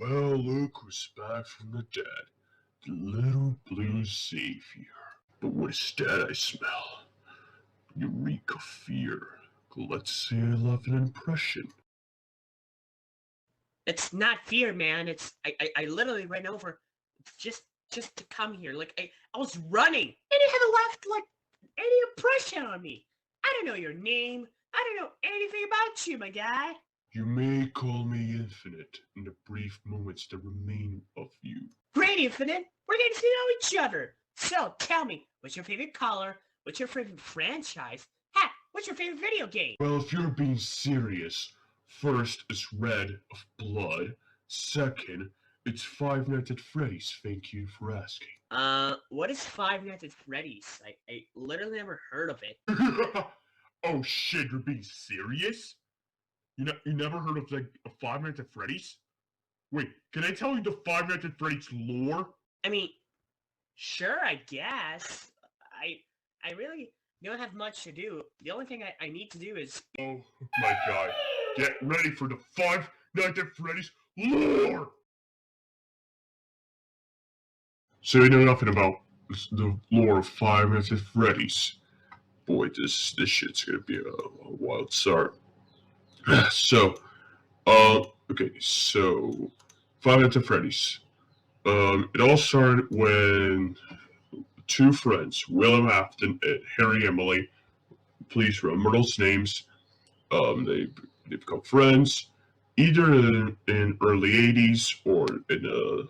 Well, Luke who's back from the dead, the little blue savior. But what's that I smell? Eureka fear. Let's see, I love an impression. It's not fear, man. I literally ran over just to come here. Like I was running and you haven't left like any impression on me. I don't know your name. I don't know anything about you, my guy. You may call me Infinite in the brief moments that remain of you. Great, Infinite. We're getting to know each other. So tell me, what's your favorite color? What's your favorite franchise? Heck, what's your favorite video game? Well, if you're being serious, first it's Red of Blood. Second, it's Five Nights at Freddy's. Thank you for asking. What is Five Nights at Freddy's? I literally never heard of it. Oh shit, you're being serious? You never heard of like Five Nights at Freddy's? Wait, can I tell you the Five Nights at Freddy's lore? I mean, sure, I guess. I really don't have much to do. The only thing I need to do is... Oh my god. Get ready for the Five Nights at Freddy's lore! So you know nothing about the lore of Five Nights at Freddy's. Boy, this shit's gonna be a wild start. So, okay, so Five Nights at Freddy's. It all started when two friends, William Afton and Harry Emily, please remember those names. They become friends, either in early '80s or in the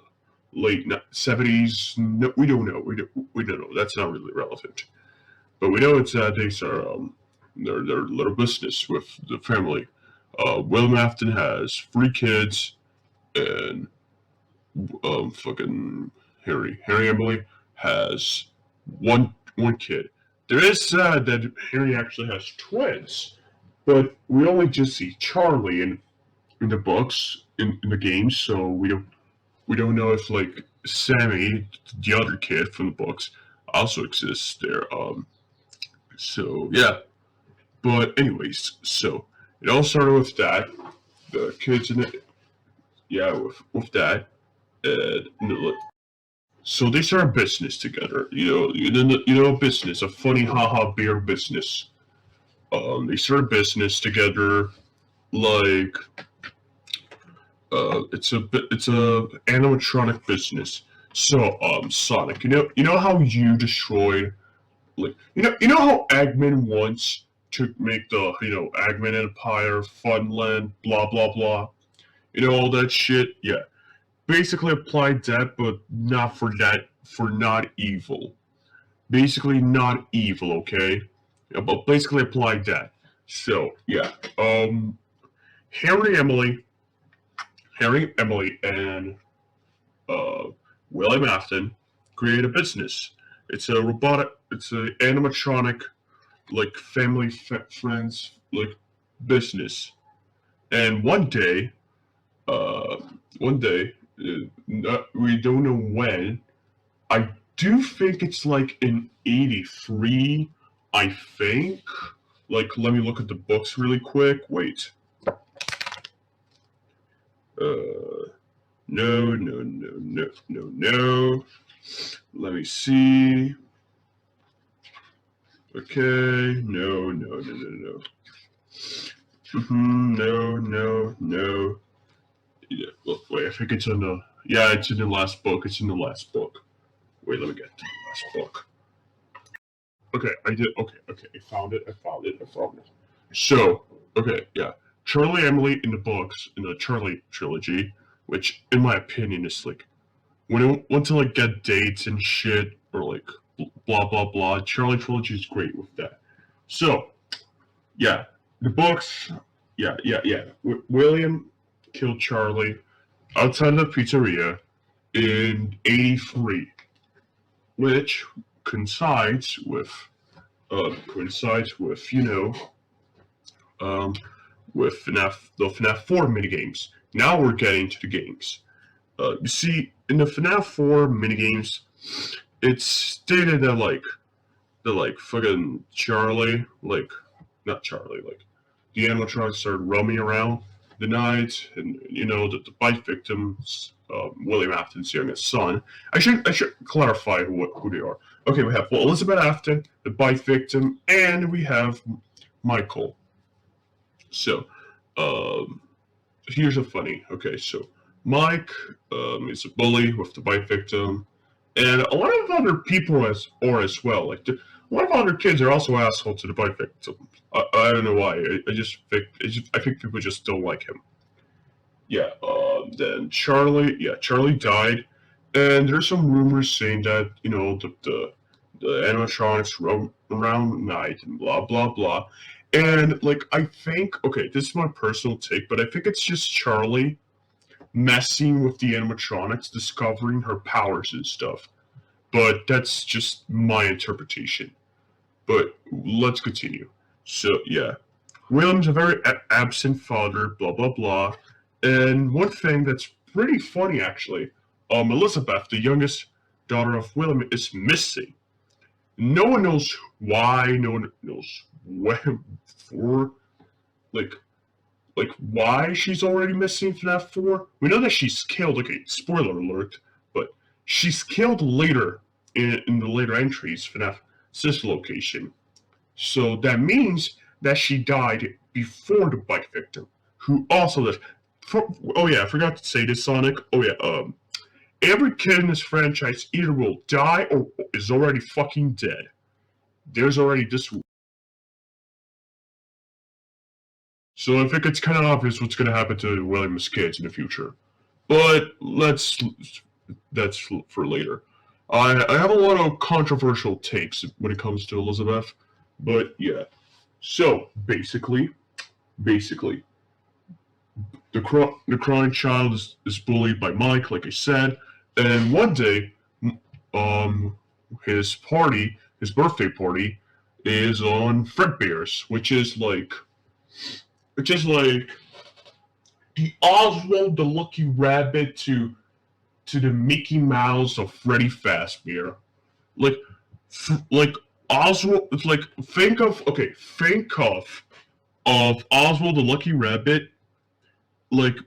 late '70s. No, we don't know. We don't know. That's not really relevant. But we know it's they start their little business with the family. William Afton has 3 kids, and fucking Harry Emily has one kid. There is said that Harry actually has twins, but we only just see Charlie in the books in the games, so we don't know if like Sammy, the other kid from the books, also exists there. So yeah, but anyways, so it all started with that. The kids in it, yeah, with that, and so they started business together. Business, a funny haha beer business. They started business together, like it's a animatronic business. So Sonic, you know how you destroyed, like you know how Eggman once to make the Eggman Empire, Funland, blah blah blah, all that shit. Yeah, basically applied that, but not for that, for not evil. Basically not evil, okay? Yeah, but basically applied that. So yeah, Harry Emily, and uh, William Afton created a business. It's a animatronic, like family friends, like business. And one day, uh, we don't know when. I do think it's like in '83. I think. Like, let me look at the books really quick. Wait. No. Let me see. Okay. No. No. Yeah, look, wait, I think it's in the... Yeah, it's in the last book. Wait, let me get to the last book. Okay, I did... Okay, I found it. So, okay, yeah. Charlie Emily in the books, in the Charlie trilogy, which, in my opinion, is like... When I want to, like, get dates and shit, or, like, blah, blah, blah, Charlie trilogy is great with that. So, yeah, the books... Yeah. William killed Charlie outside of the pizzeria in '83, which coincides with with the FNAF 4 minigames. Now we're getting to the games. You see, in the FNAF 4 minigames, it's stated that fucking Charlie, like not Charlie, like the animatronics started roaming around the night, and the bite victims, William Afton's youngest son. I should clarify who they are. Okay, we have Elizabeth Afton, the bite victim, and we have Michael. So, um, here's a funny. Okay, so Mike is a bully with the bite victim, and a lot of other people as well. Like a lot of other kids are also assholes to the bite victim. I don't know why. I think people just don't like him. Yeah. Then Charlie. Yeah, Charlie died, and there's some rumors saying that the animatronics roam around at night and blah blah blah. And like I think, okay, this is my personal take, but I think it's just Charlie messing with the animatronics, discovering her powers and stuff. But that's just my interpretation. But let's continue. So yeah, William's a very absent father, blah blah blah. And one thing that's pretty funny actually, Elizabeth, the youngest daughter of William, is missing. No one knows why. No one knows when. For like why she's already missing FNAF 4. We know that she's killed. Okay, spoiler alert, but she's killed later in the later entries FNAF sister location. So that means that she died before the bite victim, who also lived. Oh yeah, I forgot to say this, Sonic. Oh yeah, every kid in this franchise either will die or is already fucking dead. There's already this. So I think it's kind of obvious what's going to happen to William's kids in the future. But that's for later. I have a lot of controversial takes when it comes to Elizabeth, but yeah. So basically, the crying child is bullied by Mike, like I said, and one day, his birthday party, is on Fredbear's, which is like the Oswald the Lucky Rabbit to the Mickey Mouse of Freddy Fazbear. Like Oswald. It's like think of Oswald the Lucky Rabbit. Like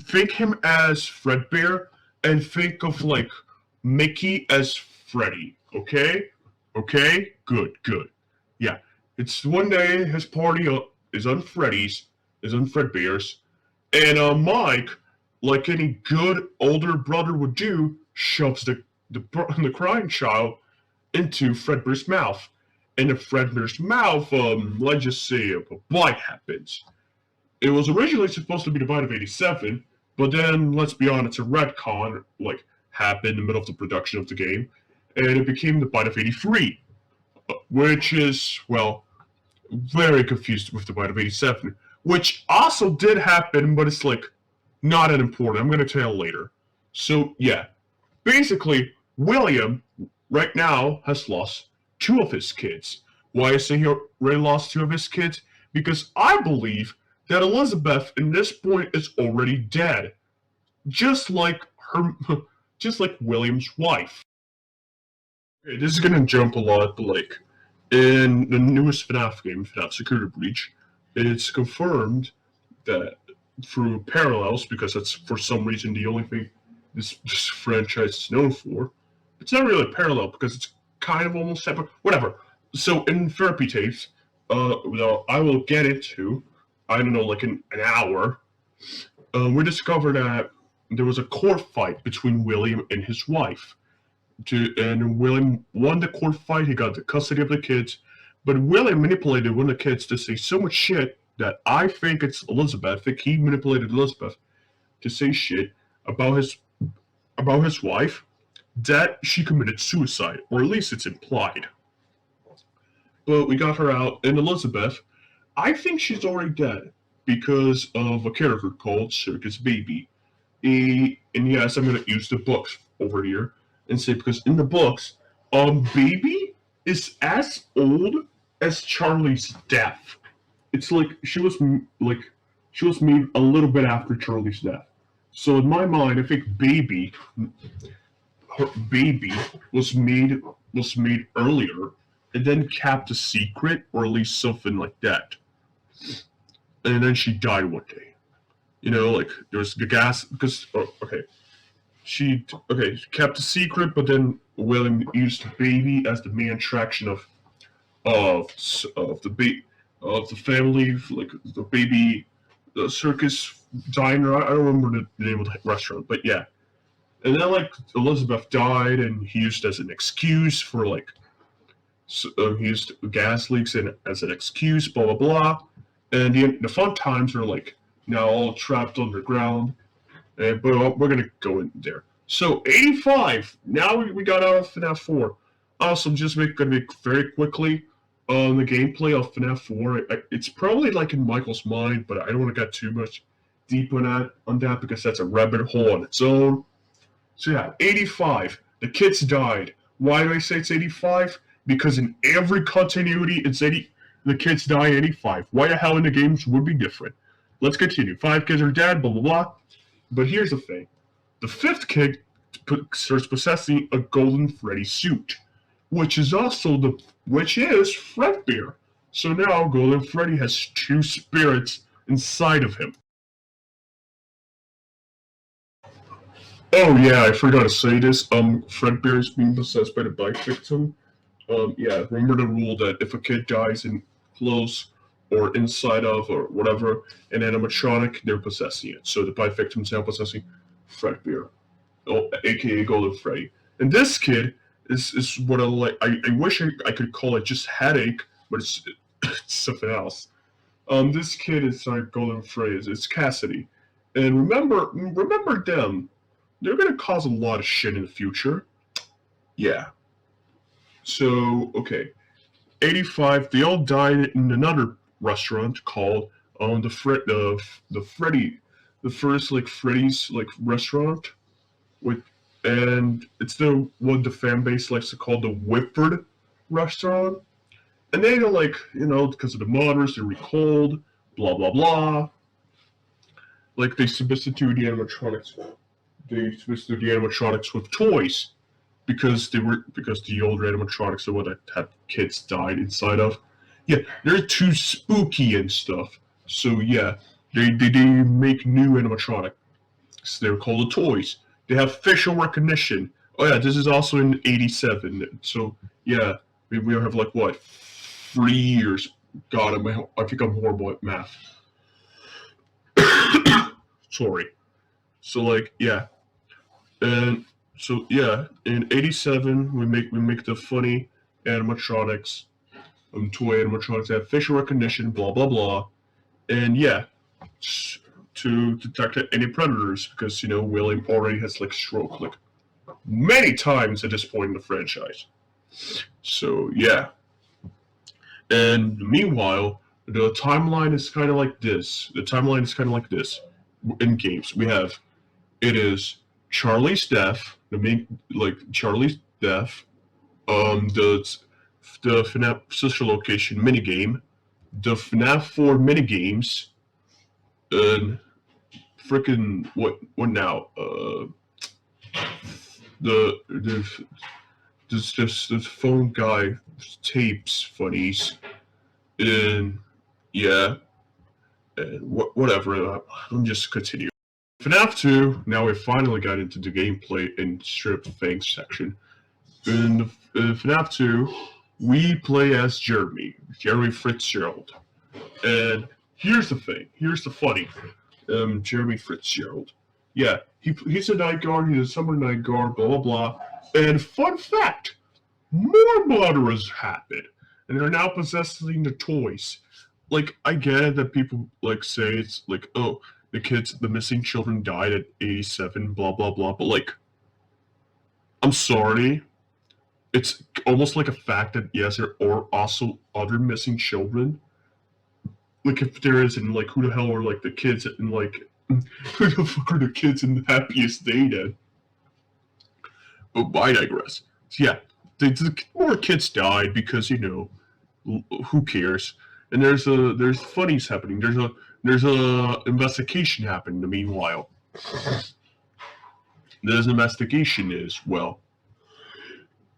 think him as Fredbear, and think of like Mickey as Freddy. Okay, good. Yeah, it's one day his party is on Fredbear's, and Mike, like any good older brother would do, shoves the crying child into Fredbear's mouth. And in Fredbear's mouth, let's just say a bite happens. It was originally supposed to be the bite of 87, but then, let's be honest, a retcon, like, happened in the middle of the production of the game, and it became the bite of 83, which is, well, very confused with the bite of 87, which also did happen, but it's, like, not that important. I'm going to tell later. So, yeah, basically, William, right now, has lost 2 of his kids. Why I say he already lost 2 of his kids? Because I believe that Elizabeth, in this point, is already dead. Just like William's wife. Okay, this is gonna jump a lot, but like, in the newest FNAF game, FNAF Security Breach, it's confirmed that through parallels, because that's for some reason the only thing this franchise is known for. It's not really a parallel because it's kind of almost separate. Whatever. So in therapy tapes, I will get into, I don't know, like an hour, we discovered that there was a court fight between William and his wife. And William won the court fight, he got the custody of the kids, but William manipulated one of the kids to say so much shit that I think it's Elizabeth. I think he manipulated Elizabeth to say shit about his wife that she committed suicide, or at least it's implied. But we got her out, and Elizabeth, I think she's already dead because of a character called Circus Baby. And yes, I'm going to use the books over here and say, because in the books, Baby is as old as Charlie's death. It's like she was made a little bit after Charlie's death. So in my mind, I think Baby was made earlier and then kept a secret, or at least something like that. And then she died one day. Like there was the gas because okay, she kept a secret, but then William used the baby as the main attraction of of the of the family, like the baby, the circus diner. I don't remember the name of the restaurant, but yeah. And then like Elizabeth died, and he used it as an excuse for like he used gas leaks as an excuse, blah blah blah. And the fun times are like now all trapped underground. But we're gonna go in there. So 85. Now we got out of FNAF 4. Also, just gonna make very quickly on the gameplay of FNAF 4. It's probably like in Michael's mind, but I don't want to get too much deep on that because that's a rabbit hole on its own. So yeah, 85. The kids died. Why do I say it's 85? Because in every continuity, it's 80. The kids die 85. Why the hell in the games would be different? Let's continue. 5 kids are dead. Blah blah blah. But here's the thing: the 5th kid starts possessing a Golden Freddy suit, which is Fredbear. So now Golden Freddy has 2 spirits inside of him. Oh yeah, I forgot to say this. Fredbear is being possessed by the bite victim. Yeah, remember the rule that if a kid dies in close or inside of or whatever an animatronic, they're possessing it. So the bite victim's now possessing Fredbear, aka Golden Freddy. And this kid is what I like. I wish I could call it just headache, but it's something else. This kid is like Golden Freddy. It's Cassidy, and remember them. They're gonna cause a lot of shit in the future. Yeah. So okay, 85. They all died in another restaurant called the Freddy, the first like Freddy's like restaurant with, and it's the one the fan base likes to call the Whitford restaurant. And they don't like because of the modders they're recalled, blah blah blah. Like they substitute the animatronics. They substitute the animatronics with toys because the older animatronics are what had kids died inside of. Yeah, they're too spooky and stuff. So yeah, they make new animatronics. They're called the toys. They have facial recognition. Oh yeah, this is also in '87. So yeah, we have like what 3 years. God, I think I'm horrible at math. Sorry. So like yeah, and so yeah, in '87 we make the funny animatronics, toy animatronics that have facial recognition, blah blah blah, and yeah, to detect any predators because William already has like stroke like many times at this point in the franchise. So yeah, and meanwhile the timeline is kind of like this. The timeline is kind of like this in games. It is Charlie's death, Charlie's death, the FNAF Sister Location minigame, the FNAF 4 minigames, and freaking what now? This phone guy tapes funnies, and yeah, and whatever. I'm just continuing. FNAF 2, now we finally got into the gameplay and strip things section. In FNAF 2, we play as Jeremy Fitzgerald. And here's the thing, here's the funny Jeremy Fitzgerald. Yeah, he's a night guard, he's a summer night guard, blah blah blah. And fun fact, more murderers happen. And they're now possessing the toys. Like, I get it that people say it's like, oh, the missing children died at 87, blah blah blah. But like, I'm sorry, it's almost like a fact that yes, there are also other missing children. Like if there is, and like who the hell are like the kids and like who the fuck are the kids in the Happiest Day then? But I digress. So yeah, the more kids died because who cares? And there's funnies happening. There's a investigation happening. In the meanwhile, this investigation is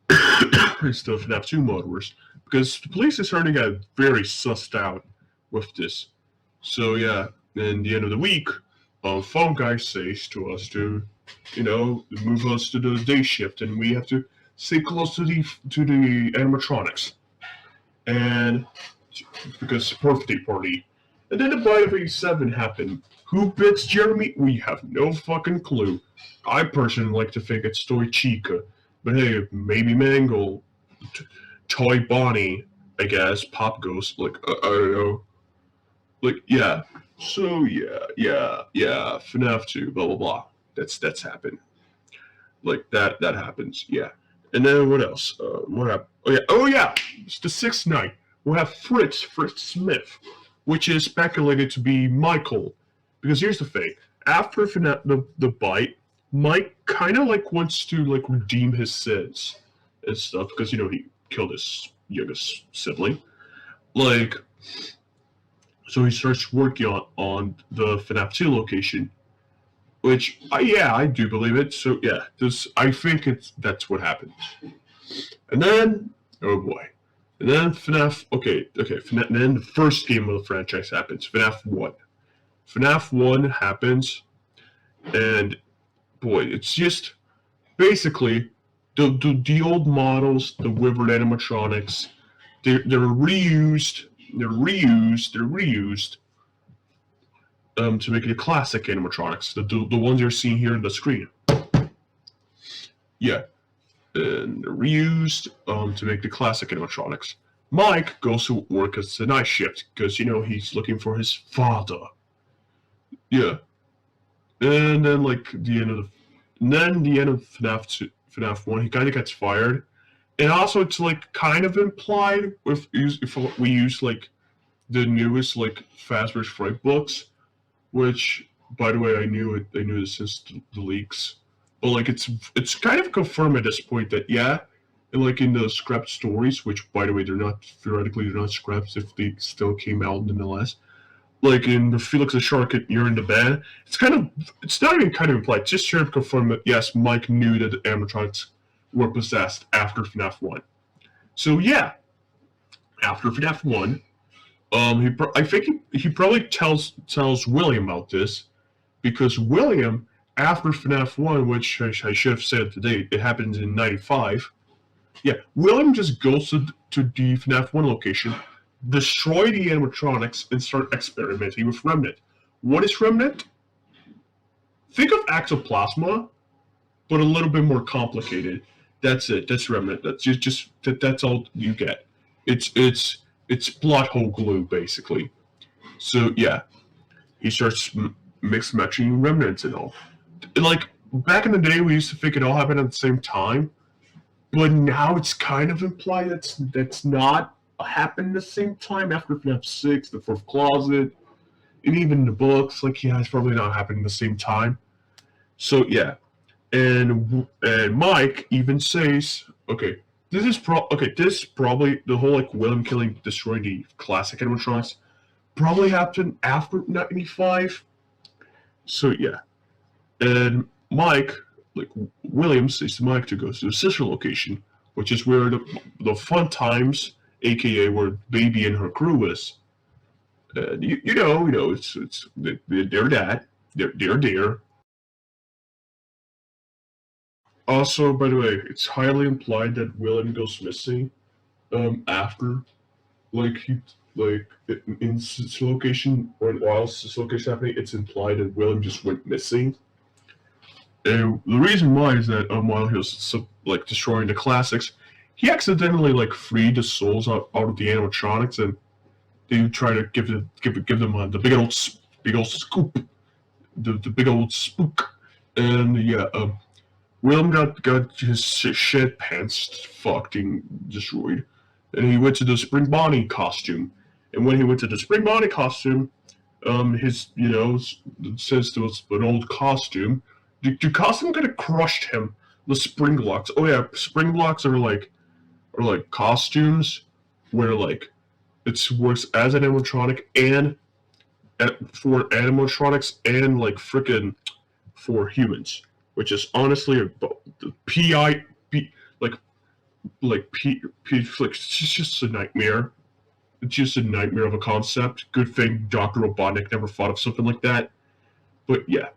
it's the FNAF 2 murderers because the police is starting to get very sussed out with this. So yeah, in the end of the week, phone guy says to us to, move us to the day shift, and we have to stay close to the animatronics, and because birthday party, and then the bite of 87 happened. Who bits Jeremy? We have no fucking clue. I personally like to think it's Toy Chica, but hey, maybe Mangle, Toy Bonnie, I guess, Pop Ghost, like, I don't know. Like, yeah. So, yeah, FNAF 2, blah, blah, blah. That's happened. Like, that happens, yeah. And then what else? What happened? Oh, yeah, it's the sixth night. We'll have Fritz Smith, which is speculated to be Michael. Because here's the thing. After the bite, Mike kind of, like, wants to, like, redeem his sins and stuff. Because, he killed his youngest sibling. Like, so he starts working on the FNAF 2 location, which, I do believe it. So yeah, I think that's what happened. And then, oh boy, and then FNAF. Okay, and then the first game of the franchise happens. FNAF 1. FNAF 1 happens, and boy, it's just basically the old models, the Wyvern animatronics. They're reused. They're reused to make it a classic animatronics, the ones you're seeing here on the screen. Yeah, and they're reused to make the classic animatronics. Mike goes to work as the night shift because he's looking for his father. Yeah, and then like the end of FNAF 1, he kind of gets fired. And also, it's like kind of implied if we use like the newest like Fazbear's Fright books, which by the way I knew this since the leaks, but like it's kind of confirmed at this point that and like in the scrapped stories, which by the way they're not scraps if they still came out nonetheless. Like in the Felix the Shark, you're in the band. It's not even kind of implied. It's just sort of confirmed that yes, Mike knew that the animatronics were possessed after FNAF 1. So yeah, after FNAF 1, I think he probably tells William about this, because William, after FNAF 1, which I should have said today, it happened in 95. Yeah, William just goes to the FNAF 1 location, destroy the animatronics, and start experimenting with Remnant. What is Remnant? Think of Ectoplasma, but a little bit more complicated. That's it. That's Remnant. That's just that's all you get. It's plot hole glue, basically. So yeah, he starts matching remnants and all. And like back in the day, we used to think it all happened at the same time, but now it's kind of implied that's not happened at the same time. After FNAF 6, the Fourth Closet, and even the books, like it's probably not happening at the same time. So yeah, and Mike even says, okay, this is probably the whole like William killing, destroying the classic animatronics probably happened after 95. So yeah, and Mike, like William says to Mike to go to the sister location, which is where the fun times, aka where Baby and her crew is. And it's their dad, their. Also, by the way, it's highly implied that William goes missing after, like, in this location, or while this location is happening, it's implied that William just went missing. And the reason why is that while he was destroying the classics, he accidentally like freed the souls out of the animatronics, and they try to give them the big old scoop, the big old spook, and yeah, William got his shit pants fucked and destroyed, and he went to the Spring Bonnie costume. And when he went to the Spring Bonnie costume, his since it was an old costume, the costume kind of crushed him. The spring blocks. Oh yeah, spring blocks are like costumes where like it works as an animatronic and for animatronics and like frickin' for humans, which is honestly the it's just a nightmare. It's just a nightmare of a concept. Good thing Dr. Robotnik never thought of something like that. But yeah,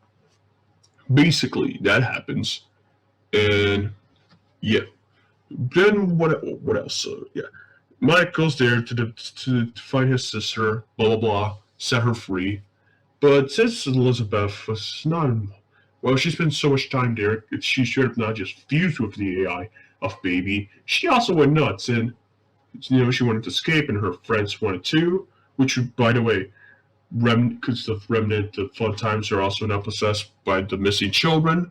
basically that happens, and yeah. Then what else? Yeah, Mike goes there to find his sister. Blah blah blah. Set her free. But since Elizabeth was not, well, she spent so much time there, she should have not just fused with the AI of Baby. She also went nuts, and she wanted to escape, and her friends wanted to. Which, by the way, because the remnant, the fun times are also now possessed by the missing children.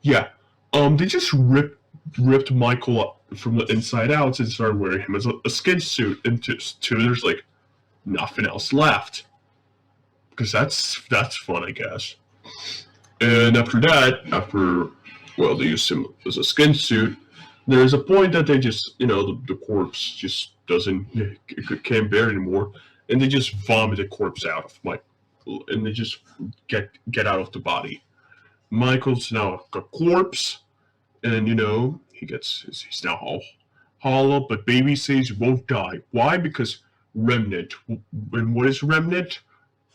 Yeah, they just ripped Michael up from the inside out and started wearing him as a skin suit until there's like nothing else left. Because that's fun, I guess. And after that, well, they use him as a skin suit. There's a point that they just, the corpse just can't bear anymore, and they just vomit the corpse out of Michael, and they just get out of the body. Michael's now a corpse, and he's now all hollow, but Baby says he won't die. Why? Because remnant. And what is remnant?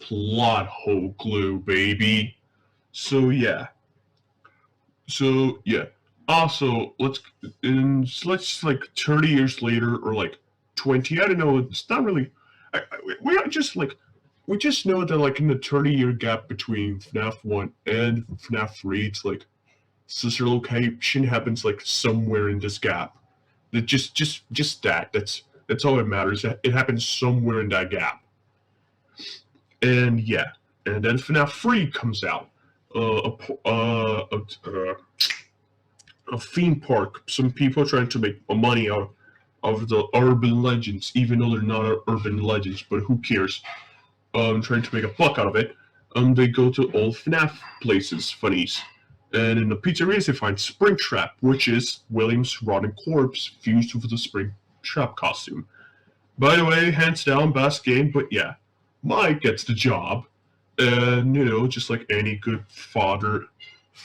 Plot hole glue, baby. So yeah. Also, let's like 30 years later, or like 20. I don't know. It's not really. We are just like we just know that like in the 30-year gap between FNAF 1 and FNAF 3, it's like sister location happens like somewhere in this gap. That just that. That's all that matters. It happens somewhere in that gap. And yeah, and then FNAF 3 comes out. A theme park. Some people are trying to make money out of the urban legends, even though they're not urban legends. But who cares? Trying to make a buck out of it. They go to old FNAF places, funnies, and in the pizzerias they find Springtrap, which is William's rotten corpse fused with the Springtrap costume. By the way, hands down, best game. But yeah, Mike gets the job, and just like any good father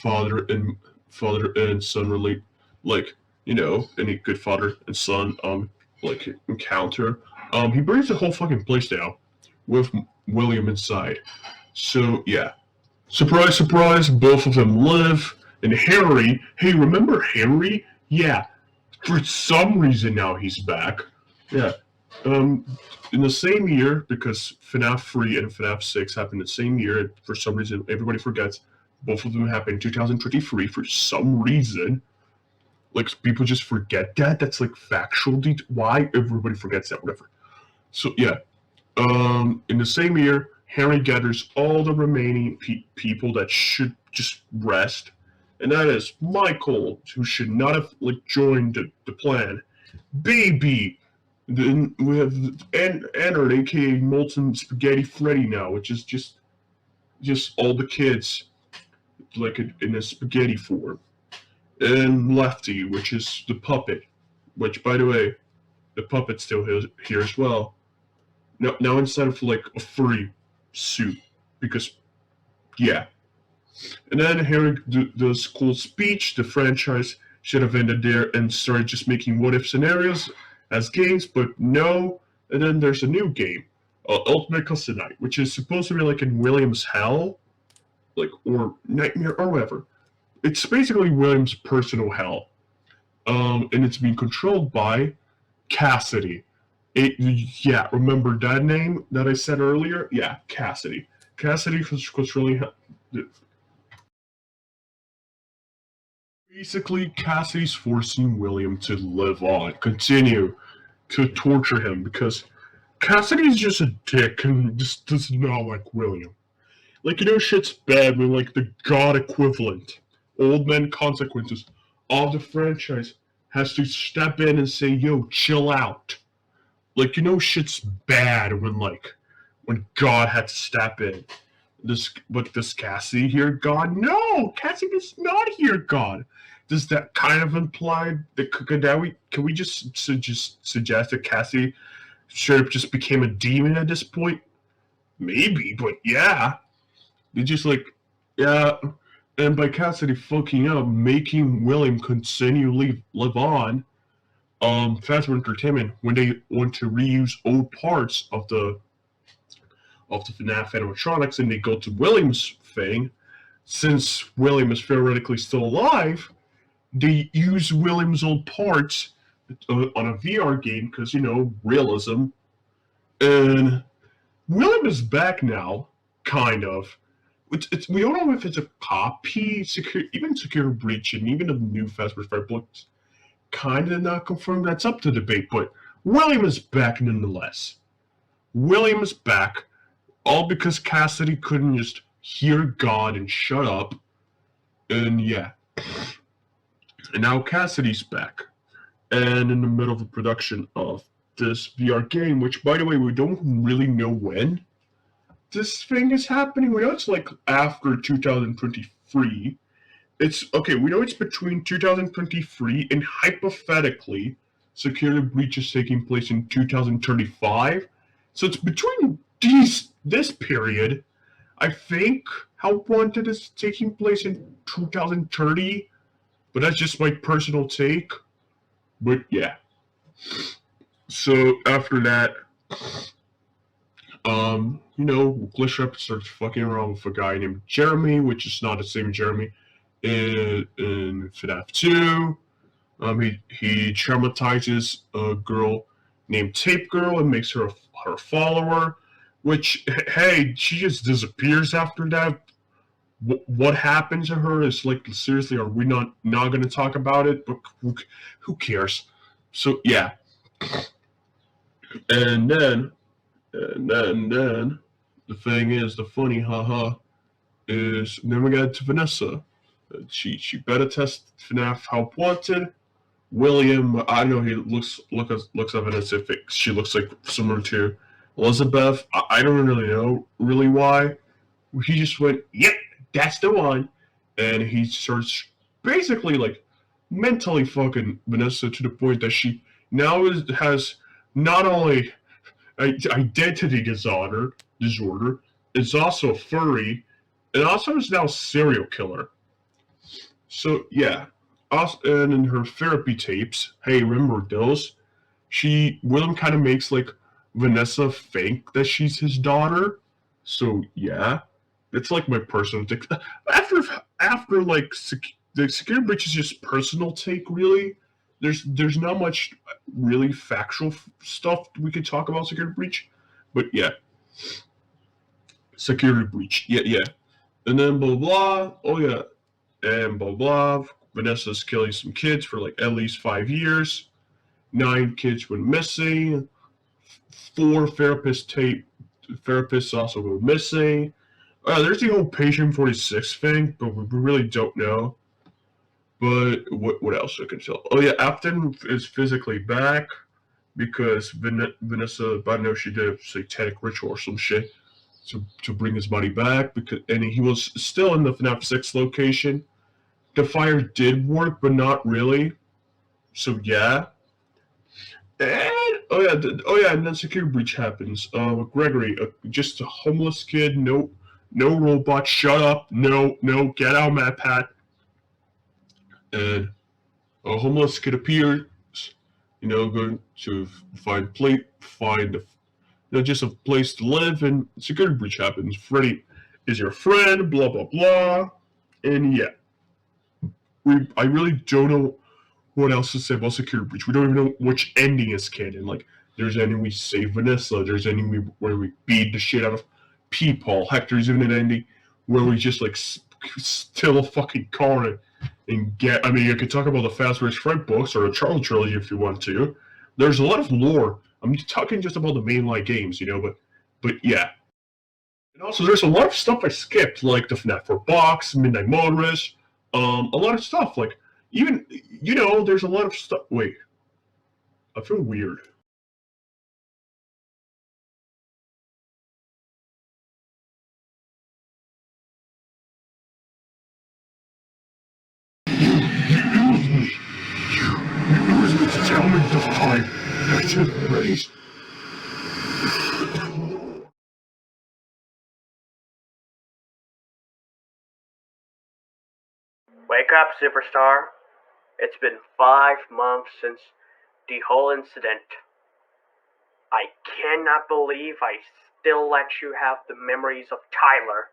and son relate, like any good father and son like encounter, he brings the whole fucking place down with William inside. So yeah, surprise, surprise, both of them live. And Harry, hey, remember Harry? Yeah, for some reason now he's back. Yeah. In the same year, because FNAF 3 and FNAF 6 happened the same year, and for some reason everybody forgets, both of them happened in 2023 for some reason. Like, people just forget that. That's like factual why everybody forgets that, whatever. So yeah, in the same year, Harry gathers all the remaining people that should just rest, and that is Michael, who should not have joined the plan, Baby. Then we have Ennard, aka Molten Spaghetti Freddy now, which is just all the kids like in a spaghetti form, and Lefty, which is the puppet, which by the way, the puppet's still here as well. Now instead of like a furry suit, because yeah. And then Harry does cool speech. The franchise should have ended there and started just making what if scenarios as games, but no. And then there's a new game, Ultimate Custom Night, which is supposed to be like in William's hell, like or nightmare or whatever. It's basically William's personal hell, and it's being controlled by Cassidy. Yeah, remember that name that I said earlier? Yeah, Cassidy. Cassidy was controlling. Basically, Cassidy's forcing William to live on, continue to torture him, because Cassidy's just a dick and just does not like William. Like, shit's bad when, like, the god equivalent, old man consequences of the franchise has to step in and say, yo, chill out. Like, shit's bad when God had to step in. But does Cassidy hear God? No, Cassidy does not hear God. Does that kind of imply that can we just suggest that Cassidy straight up just became a demon at this point? Maybe, but yeah, they just yeah, and by Cassidy fucking up, making William continue live on, Fazbear Entertainment, when they want to reuse old parts of the of the FNAF animatronics, and they go to William's thing. Since William is theoretically still alive, they use William's old parts on a VR game because, realism. And William is back now, kind of. We don't know if it's a copy, even Security Breach, and even the new Fast vs. Freddy books kind of not confirmed. That's up to debate, but William is back nonetheless. William is back, all because Cassidy couldn't just hear God and shut up. And yeah. And now Cassidy's back. And in the middle of the production of this VR game, which, by the way, we don't really know when this thing is happening. We know it's like after 2023. It's okay. We know it's between 2023 and hypothetically, Security Breach is taking place in 2035. So it's between this period. I think Help Wanted is taking place in 2030, but that's just my personal take. But yeah. So after that, Glitch Rep starts fucking around with a guy named Jeremy, which is not the same Jeremy in FNAF 2. He traumatizes a girl named Tape Girl and makes her her follower, which, hey, she just disappears after that. What happened to her is like, seriously, are we not going to talk about it? But who cares? So yeah. And then the thing is, the funny haha is, then we got to Vanessa. She beta test FNAF Help Wanted. William, I know he looks of it as if she looks like similar to Elizabeth. I don't really know why. He just went, yep, that's the one, and he starts basically like mentally fucking Vanessa to the point that she now has not only identity disorder, is also a furry, and also is now a serial killer. So yeah, and in her therapy tapes, hey, remember those? William kind of makes like Vanessa think that she's his daughter. So yeah, it's like my personal take. After like the Security Breach is just personal take, really. There's not much really factual stuff we could talk about Security Breach, but yeah, Security Breach, yeah, and then blah blah. Oh yeah, and blah blah. Vanessa's killing some kids for like at least 5 years. 9 kids went missing. 4 therapists also go missing. There's the whole Patient 46 thing, but we really don't know. But what else I can tell? Oh yeah, Afton is physically back because Vanessa, I know she did a satanic ritual or some shit to bring his body back, and he was still in the FNAF 6 location. The fire did work, but not really. So yeah. And and then Security Breach happens. Gregory, just a homeless kid, no robot. Shut up. No, get out, Matt Pat. And a homeless kid appears. Going to find just a place to live, and Security Breach happens. Freddy is your friend. Blah blah blah. And yeah, I really don't know what else to say about Security Breach. We don't even know which ending is canon. Like, there's an ending we save Vanessa. There's an ending where we beat the shit out of Peepaw. Heck, there's even an ending where we just like steal a fucking car and get. I mean, you could talk about the Fast vs. Freddy books or a Charlie trilogy if you want to. There's a lot of lore. I'm talking just about the mainline games, but yeah. And also, there's a lot of stuff I skipped, like the FNAF 4 box, Midnight Motorist, a lot of stuff. Like, even, there's a lot of stuff. Wait, I feel weird. Tell me the time that you're ready. Wake up, superstar. It's been 5 months since the whole incident. I cannot believe I still let you have the memories of Tyler